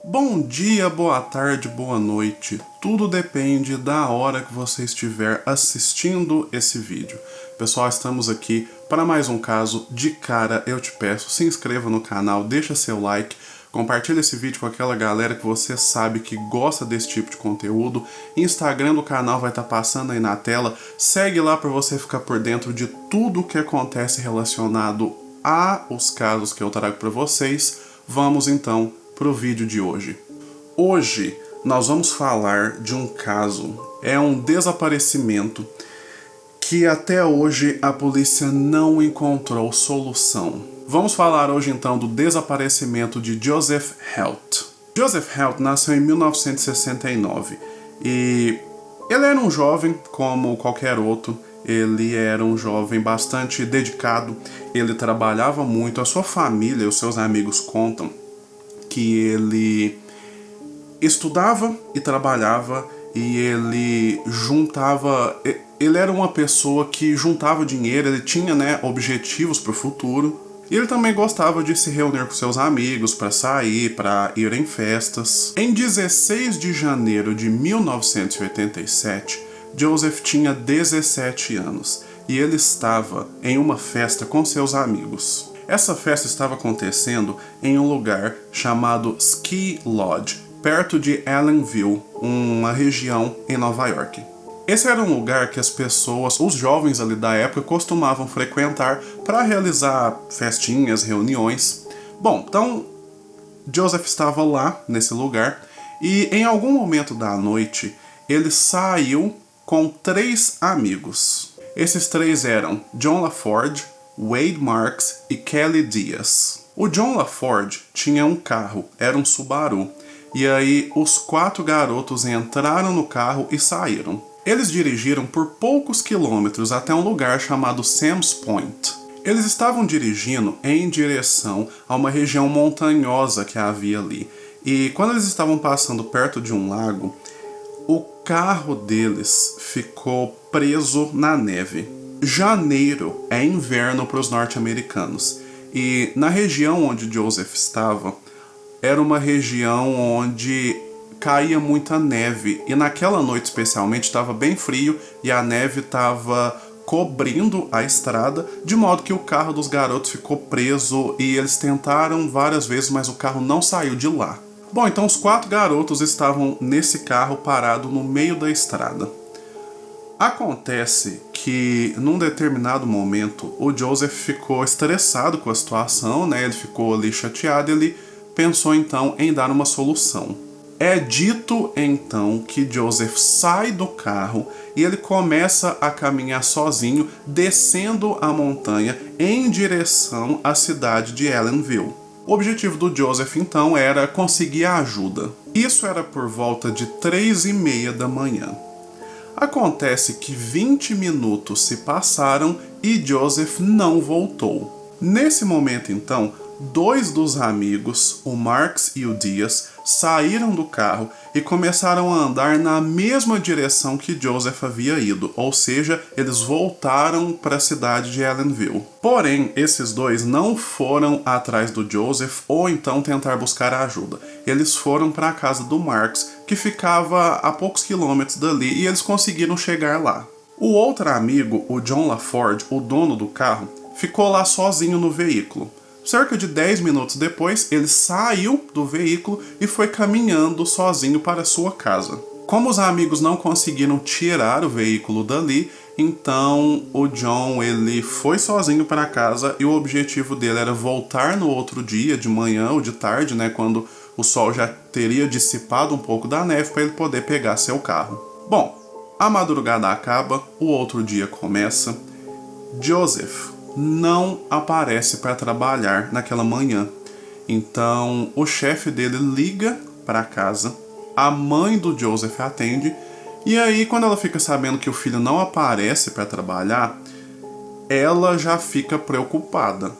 Bom dia, boa tarde, boa noite. Tudo depende da hora que você estiver assistindo esse vídeo. Pessoal, estamos aqui para mais um caso. De cara, eu te peço, se inscreva no canal, deixa seu like, compartilha esse vídeo com aquela galera que você sabe que gosta desse tipo de conteúdo. Instagram do canal vai estar passando aí na tela. Segue lá para você ficar por dentro de tudo o que acontece relacionado aos casos que eu trago para vocês. Vamos então pro vídeo de hoje. Hoje nós vamos falar de um caso, é um desaparecimento que até hoje a polícia não encontrou solução. Vamos falar hoje então do desaparecimento de Joseph Helt. Joseph Helt nasceu em 1969 e ele era um jovem como qualquer outro. Ele era um jovem bastante dedicado, ele trabalhava muito, a sua família e os seus amigos contam que ele estudava e trabalhava e ele juntava... Ele era uma pessoa que juntava dinheiro, ele tinha, objetivos para o futuro. E ele também gostava de se reunir com seus amigos para sair, para ir em festas. Em 16 de janeiro de 1987, Joseph tinha 17 anos e ele estava em uma festa com seus amigos. Essa festa estava acontecendo em um lugar chamado Ski Lodge, perto de Allenville, uma região em Nova York. Esse era um lugar que as pessoas, os jovens ali da época, costumavam frequentar para realizar festinhas, reuniões. Bom, então Joseph estava lá nesse lugar e em algum momento da noite ele saiu com 3 amigos. Esses 3 eram John LaFord, Wade Marks e Kelly Diaz. O John LaFord tinha um carro, era um Subaru, e aí os 4 garotos entraram no carro e saíram. Eles dirigiram por poucos quilômetros até um lugar chamado Sam's Point. Eles estavam dirigindo em direção a uma região montanhosa que havia ali, e quando eles estavam passando perto de um lago, o carro deles ficou preso na neve. Janeiro é inverno para os norte-americanos e na região onde Joseph estava era uma região onde caía muita neve e naquela noite especialmente estava bem frio e a neve estava cobrindo a estrada, de modo que o carro dos garotos ficou preso e eles tentaram várias vezes, mas o carro não saiu de lá. Bom, então os 4 garotos estavam nesse carro parado no meio da estrada. Acontece que, num determinado momento, o Joseph ficou estressado com a situação, ele ficou ali chateado e ele pensou então em dar uma solução. É dito então que Joseph sai do carro e ele começa a caminhar sozinho, descendo a montanha em direção à cidade de Allenville. O objetivo do Joseph então era conseguir ajuda. Isso era por volta de 3h30 da manhã. Acontece que 20 minutos se passaram e Joseph não voltou. Nesse momento, então, 2 dos amigos, o Marks e o Diaz, saíram do carro e começaram a andar na mesma direção que Joseph havia ido, ou seja, eles voltaram para a cidade de Allenville. Porém, esses 2 não foram atrás do Joseph ou então tentar buscar ajuda. Eles foram para a casa do Marks, que ficava a poucos quilômetros dali, e eles conseguiram chegar lá. O outro amigo, o John LaFord, o dono do carro, ficou lá sozinho no veículo. Cerca de 10 minutos depois, ele saiu do veículo e foi caminhando sozinho para sua casa. Como os amigos não conseguiram tirar o veículo dali, então o John ele foi sozinho para casa e o objetivo dele era voltar no outro dia, de manhã ou de tarde, quando o sol já teria dissipado um pouco da neve para ele poder pegar seu carro. Bom, a madrugada acaba, o outro dia começa. Joseph não aparece para trabalhar naquela manhã. Então o chefe dele liga para casa, a mãe do Joseph atende, e aí quando ela fica sabendo que o filho não aparece para trabalhar, ela já fica preocupada.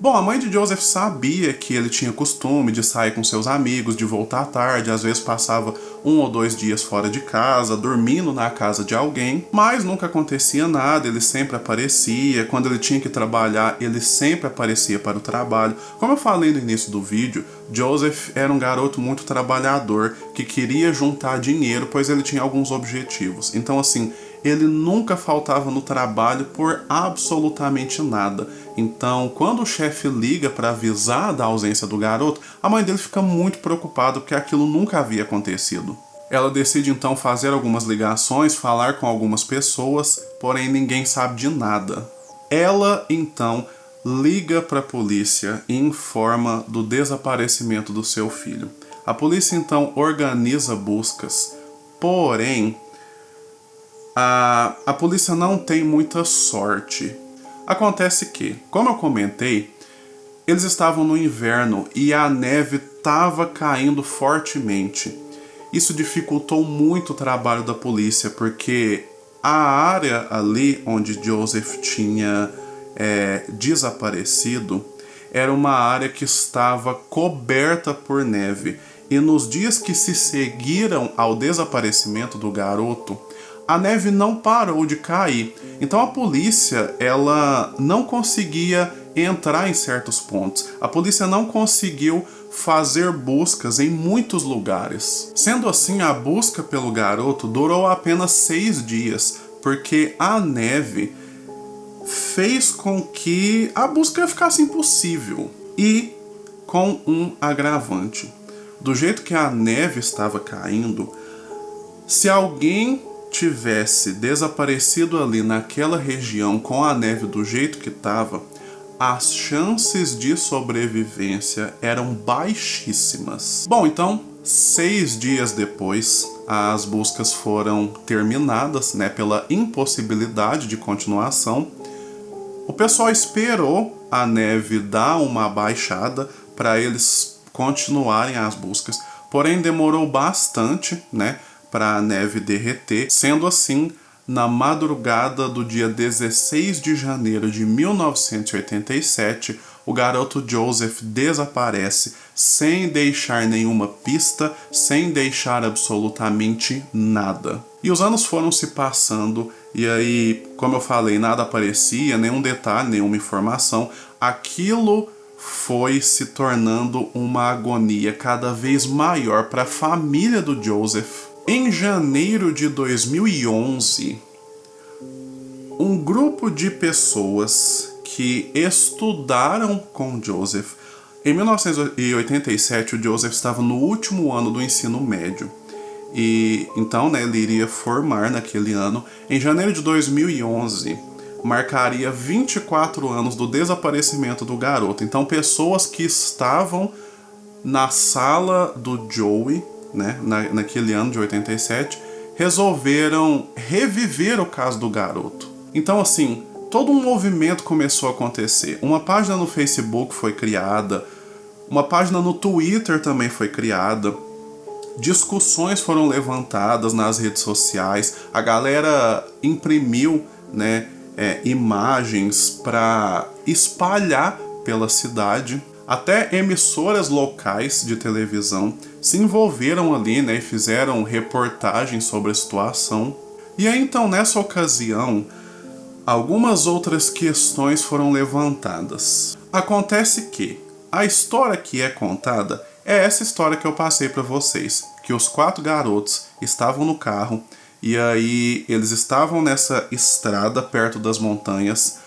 Bom, a mãe de Joseph sabia que ele tinha costume de sair com seus amigos, de voltar tarde, às vezes passava 1 ou 2 dias fora de casa, dormindo na casa de alguém, mas nunca acontecia nada, ele sempre aparecia, quando ele tinha que trabalhar, ele sempre aparecia para o trabalho. Como eu falei no início do vídeo, Joseph era um garoto muito trabalhador, que queria juntar dinheiro, pois ele tinha alguns objetivos. Então assim, ele nunca faltava no trabalho por absolutamente nada. Então, quando o chefe liga para avisar da ausência do garoto, a mãe dele fica muito preocupada porque aquilo nunca havia acontecido. Ela decide então fazer algumas ligações, falar com algumas pessoas, porém ninguém sabe de nada. Ela então liga para a polícia e informa do desaparecimento do seu filho. A polícia então organiza buscas, porém a polícia não tem muita sorte. Acontece que, como eu comentei, eles estavam no inverno e a neve estava caindo fortemente. Isso dificultou muito o trabalho da polícia, porque a área ali onde Joseph tinha desaparecido era uma área que estava coberta por neve. E nos dias que se seguiram ao desaparecimento do garoto, a neve não parou de cair. Então a polícia ela não conseguia entrar em certos pontos. A polícia não conseguiu fazer buscas em muitos lugares. Sendo assim, a busca pelo garoto durou apenas 6 dias, porque a neve fez com que a busca ficasse impossível. E com um agravante. Do jeito que a neve estava caindo, se alguém tivesse desaparecido ali naquela região com a neve do jeito que estava, as chances de sobrevivência eram baixíssimas. Bom, então, 6 dias depois, as buscas foram terminadas, pela impossibilidade de continuação. O pessoal esperou a neve dar uma baixada para eles continuarem as buscas, porém demorou bastante, para a neve derreter. Sendo assim, na madrugada do dia 16 de janeiro de 1987, o garoto Joseph desaparece sem deixar nenhuma pista, sem deixar absolutamente nada. E os anos foram se passando e aí, como eu falei, nada aparecia, nenhum detalhe, nenhuma informação. Aquilo foi se tornando uma agonia cada vez maior para a família do Joseph. Em janeiro de 2011, um grupo de pessoas que estudaram com Joseph. Em 1987, o Joseph estava no último ano do ensino médio. E então, ele iria formar naquele ano. Em janeiro de 2011, marcaria 24 anos do desaparecimento do garoto. Então, pessoas que estavam na sala do Joey, naquele ano de 87, resolveram reviver o caso do garoto. Então, assim, todo um movimento começou a acontecer. Uma página no Facebook foi criada, uma página no Twitter também foi criada, discussões foram levantadas nas redes sociais, a galera imprimiu, imagens para espalhar pela cidade. Até emissoras locais de televisão se envolveram ali, e fizeram reportagens sobre a situação. E aí então, nessa ocasião, algumas outras questões foram levantadas. Acontece que a história que é contada é essa história que eu passei para vocês, que os 4 garotos estavam no carro e aí eles estavam nessa estrada perto das montanhas.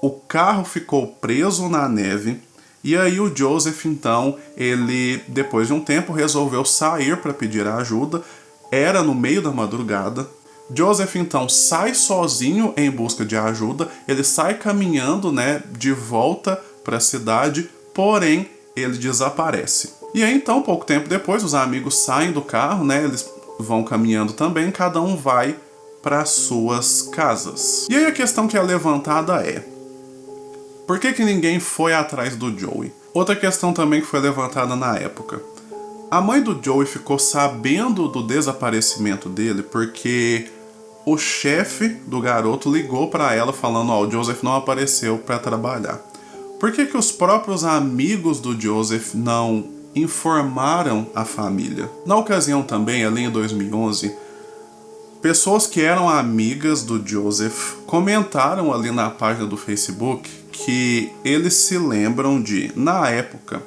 O carro ficou preso na neve. E aí o Joseph, então, ele, depois de um tempo, resolveu sair para pedir ajuda. Era no meio da madrugada. Joseph, então, sai sozinho em busca de ajuda. Ele sai caminhando, de volta para a cidade, porém, ele desaparece. E aí, então, pouco tempo depois, os amigos saem do carro, eles vão caminhando também, cada um vai para suas casas. E aí a questão que é levantada é: por que ninguém foi atrás do Joey? Outra questão também que foi levantada na época. A mãe do Joey ficou sabendo do desaparecimento dele porque o chefe do garoto ligou para ela falando: o Joseph não apareceu para trabalhar. Por que os próprios amigos do Joseph não informaram a família. Na ocasião também, ali em 2011, pessoas que eram amigas do Joseph comentaram ali na página do Facebook que eles se lembram de, na época,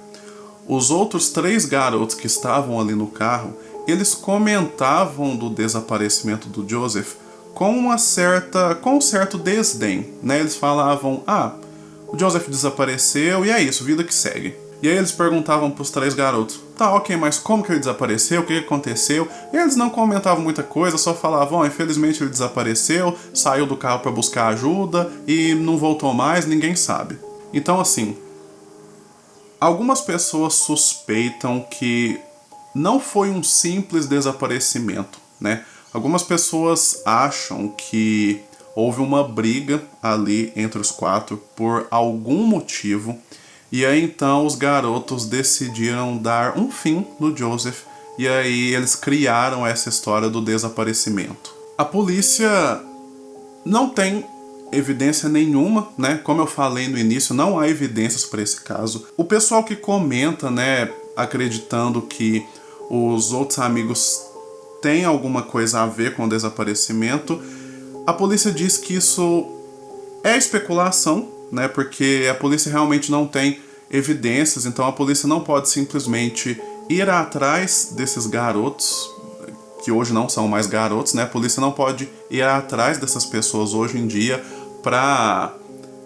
os outros 3 garotos que estavam ali no carro, eles comentavam do desaparecimento do Joseph com um certo desdém, né? Eles falavam, o Joseph desapareceu e é isso, vida que segue. E aí eles perguntavam pros 3 garotos, tá, ok, mas como que ele desapareceu? O que aconteceu? E eles não comentavam muita coisa, só falavam, infelizmente ele desapareceu, saiu do carro para buscar ajuda e não voltou mais, ninguém sabe. Então assim, algumas pessoas suspeitam que não foi um simples desaparecimento, né? Algumas pessoas acham que houve uma briga ali entre os 4 por algum motivo, e aí então os garotos decidiram dar um fim no Joseph, e aí eles criaram essa história do desaparecimento. A polícia não tem evidência nenhuma, né? Como eu falei no início, não há evidências para esse caso. O pessoal que comenta, né, acreditando que os outros amigos têm alguma coisa a ver com o desaparecimento, a polícia diz que isso é especulação, né? Porque a polícia realmente não tem evidências, então a polícia não pode simplesmente ir atrás desses garotos, que hoje não são mais garotos, né? A polícia não pode ir atrás dessas pessoas hoje em dia para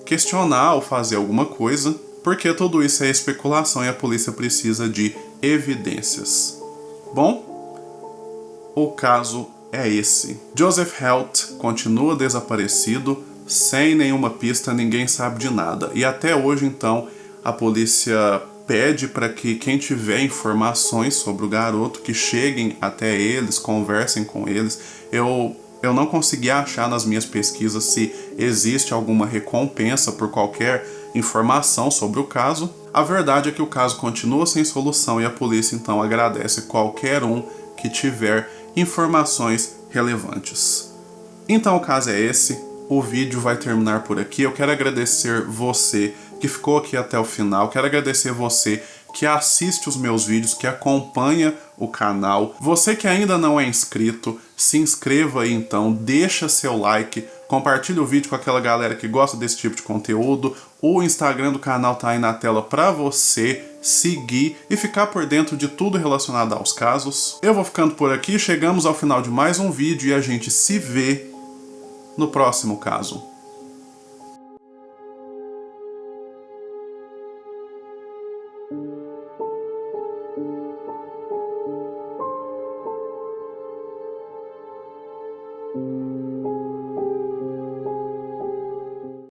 questionar ou fazer alguma coisa, porque tudo isso é especulação e a polícia precisa de evidências. Bom, o caso é esse. Joseph Helt continua desaparecido, sem nenhuma pista, ninguém sabe de nada. E até hoje, então, a polícia pede para que quem tiver informações sobre o garoto, que cheguem até eles, conversem com eles. Eu não consegui achar nas minhas pesquisas se existe alguma recompensa por qualquer informação sobre o caso. A verdade é que o caso continua sem solução e a polícia então agradece qualquer um que tiver informações relevantes. Então o caso é esse, o vídeo vai terminar por aqui. Eu quero agradecer você que ficou aqui até o final, quero agradecer você que assiste os meus vídeos, que acompanha o canal. Você que ainda não é inscrito, se inscreva aí então, deixa seu like, compartilha o vídeo com aquela galera que gosta desse tipo de conteúdo. O Instagram do canal tá aí na tela para você seguir e ficar por dentro de tudo relacionado aos casos. Eu vou ficando por aqui, chegamos ao final de mais um vídeo e a gente se vê no próximo caso. Thank you.